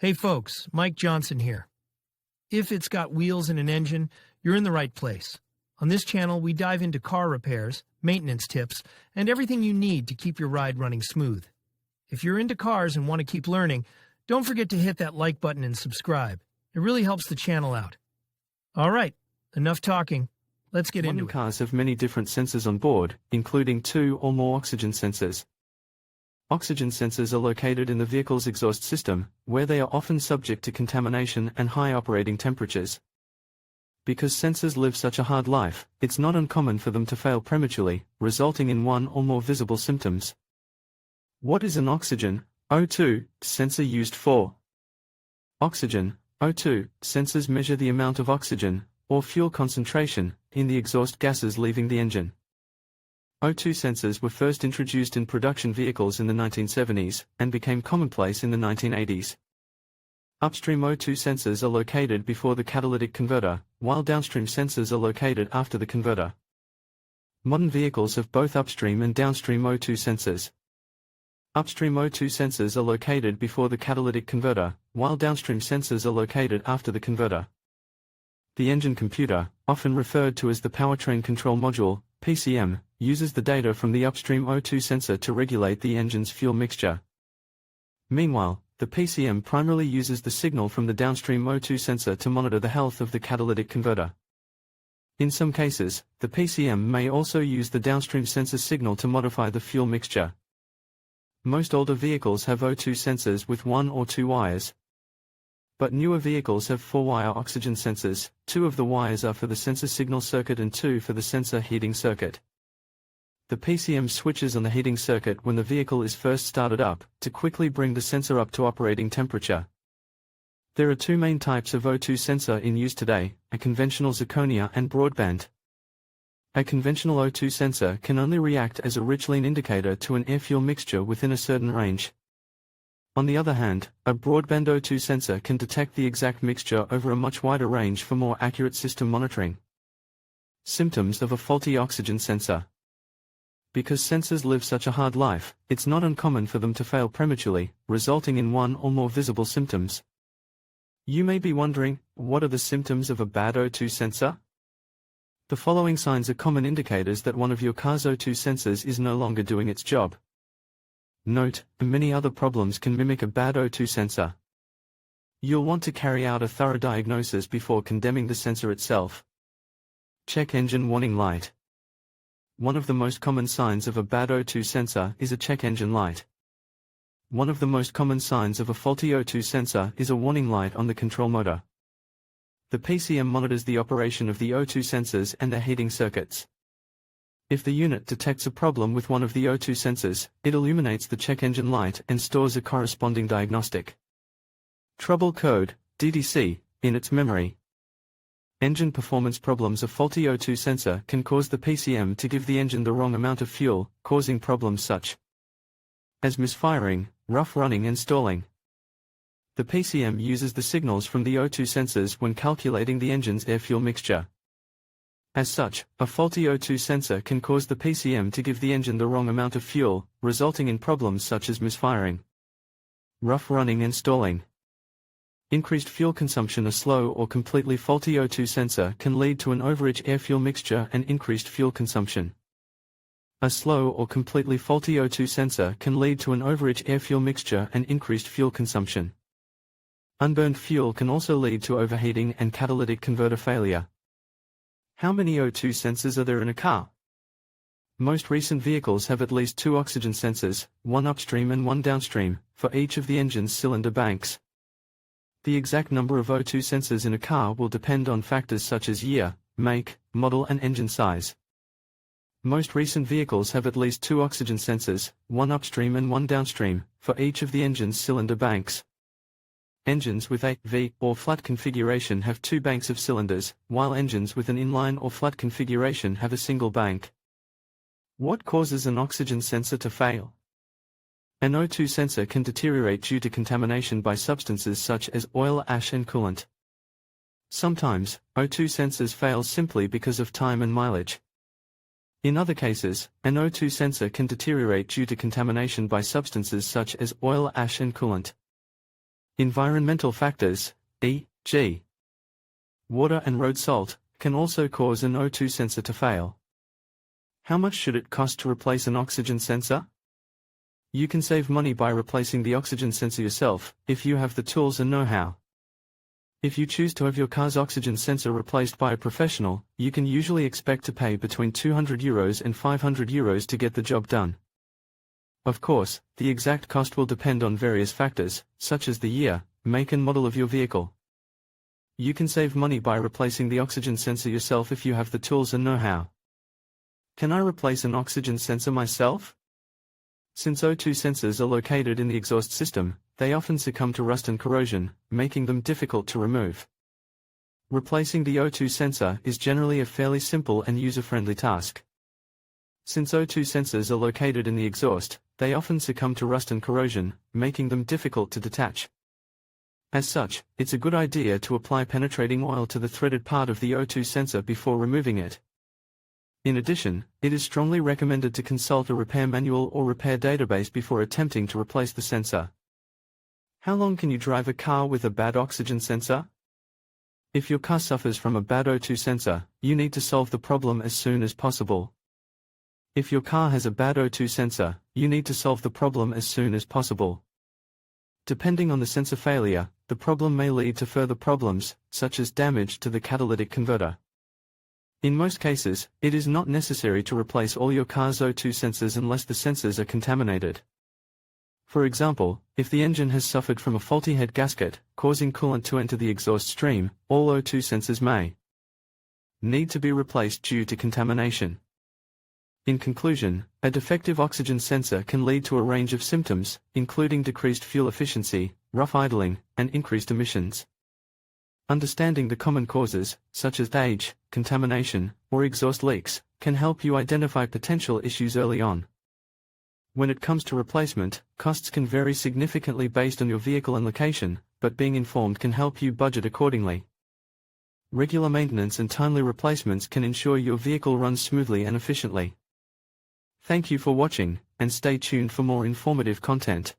Hey folks, Mike Johnson here. If it's got wheels and an engine, you're in the right place. On this channel, we dive into car repairs, maintenance tips, and everything you need to keep your ride running smooth. If you're into cars and want to keep learning, don't forget to hit that like button and subscribe. It really helps the channel out. All right, enough talking. Let's get into it. Modern cars have many different sensors on board, including 2 or more oxygen sensors. Oxygen sensors are located in the vehicle's exhaust system, where they are often subject to contamination and high operating temperatures. Because sensors live such a hard life, it's not uncommon for them to fail prematurely, resulting in one or more visible symptoms. What is an oxygen O2 sensor used for? Oxygen O2 sensors measure the amount of oxygen, or fuel concentration, in the exhaust gases leaving the engine. O2 sensors were first introduced in production vehicles in the 1970s, and became commonplace in the 1980s. Upstream O2 sensors are located before the catalytic converter, while downstream sensors are located after the converter. Modern vehicles have both upstream and downstream O2 sensors. Upstream O2 sensors are located before the catalytic converter, while downstream sensors are located after the converter. The engine computer, often referred to as the powertrain control module, PCM, uses the data from the upstream O2 sensor to regulate the engine's fuel mixture. Meanwhile, the PCM primarily uses the signal from the downstream O2 sensor to monitor the health of the catalytic converter. In some cases, the PCM may also use the downstream sensor signal to modify the fuel mixture. Most older vehicles have O2 sensors with 1 or 2 wires. But newer vehicles have 4-wire oxygen sensors. 2 of the wires are for the sensor signal circuit and 2 for the sensor heating circuit. The PCM switches on the heating circuit when the vehicle is first started up, to quickly bring the sensor up to operating temperature. There are 2 main types of O2 sensor in use today, a conventional zirconia and broadband. A conventional O2 sensor can only react as a rich lean indicator to an air-fuel mixture within a certain range. On the other hand, a broadband O2 sensor can detect the exact mixture over a much wider range for more accurate system monitoring. Symptoms of a faulty oxygen sensor. Because sensors live such a hard life, it's not uncommon for them to fail prematurely, resulting in one or more visible symptoms. You may be wondering, what are the symptoms of a bad O2 sensor? The following signs are common indicators that one of your car's O2 sensors is no longer doing its job. Note, many other problems can mimic a bad O2 sensor. You'll want to carry out a thorough diagnosis before condemning the sensor itself. Check engine warning light. One of the most common signs of a bad O2 sensor is a check engine light. One of the most common signs of a faulty O2 sensor is a warning light on the control motor. The PCM monitors the operation of the O2 sensors and their heating circuits. If the unit detects a problem with one of the O2 sensors, it illuminates the check engine light and stores a corresponding diagnostic trouble code, DDC, in its memory. Engine performance problems. A faulty O2 sensor can cause the PCM to give the engine the wrong amount of fuel, causing problems such as misfiring, rough running and stalling. The PCM uses the signals from the O2 sensors when calculating the engine's air-fuel mixture. As such, a faulty O2 sensor can cause the PCM to give the engine the wrong amount of fuel, resulting in problems such as misfiring, rough running and stalling. Increased fuel consumption. A slow or completely faulty O2 sensor can lead to an overage air-fuel mixture and increased fuel consumption. A slow or completely faulty O2 sensor can lead to an overage air-fuel mixture and increased fuel consumption. Unburned fuel can also lead to overheating and catalytic converter failure. How many O2 sensors are there in a car? Most recent vehicles have at least 2 oxygen sensors, 1 upstream and 1 downstream, for each of the engine's cylinder banks. The exact number of O2 sensors in a car will depend on factors such as year, make, model and engine size. Most recent vehicles have at least 2 oxygen sensors, 1 upstream and 1 downstream, for each of the engine's cylinder banks. Engines with a V or flat configuration have 2 banks of cylinders, while engines with an inline or flat configuration have a single bank. What causes an oxygen sensor to fail? An O2 sensor can deteriorate due to contamination by substances such as oil, ash and coolant. Sometimes, O2 sensors fail simply because of time and mileage. In other cases, an O2 sensor can deteriorate due to contamination by substances such as oil, ash and coolant. Environmental factors, e.g. water and road salt, can also cause an O2 sensor to fail. How much should it cost to replace an oxygen sensor? You can save money by replacing the oxygen sensor yourself, if you have the tools and know-how. If you choose to have your car's oxygen sensor replaced by a professional, you can usually expect to pay between €200 and €500 to get the job done. Of course, the exact cost will depend on various factors, such as the year, make and model of your vehicle. You can save money by replacing the oxygen sensor yourself if you have the tools and know-how. Can I replace an oxygen sensor myself? Since O2 sensors are located in the exhaust system, they often succumb to rust and corrosion, making them difficult to remove. Replacing the O2 sensor is generally a fairly simple and user-friendly task. Since O2 sensors are located in the exhaust, they often succumb to rust and corrosion, making them difficult to detach. As such, it's a good idea to apply penetrating oil to the threaded part of the O2 sensor before removing it. In addition, it is strongly recommended to consult a repair manual or repair database before attempting to replace the sensor. How long can you drive a car with a bad oxygen sensor? If your car suffers from a bad O2 sensor, you need to solve the problem as soon as possible. If your car has a bad O2 sensor, you need to solve the problem as soon as possible. Depending on the sensor failure, the problem may lead to further problems, such as damage to the catalytic converter. In most cases, it is not necessary to replace all your car's O2 sensors unless the sensors are contaminated. For example, if the engine has suffered from a faulty head gasket, causing coolant to enter the exhaust stream, all O2 sensors may need to be replaced due to contamination. In conclusion, a defective oxygen sensor can lead to a range of symptoms, including decreased fuel efficiency, rough idling, and increased emissions. Understanding the common causes, such as age, contamination, or exhaust leaks, can help you identify potential issues early on. When it comes to replacement, costs can vary significantly based on your vehicle and location, but being informed can help you budget accordingly. Regular maintenance and timely replacements can ensure your vehicle runs smoothly and efficiently. Thank you for watching, and stay tuned for more informative content.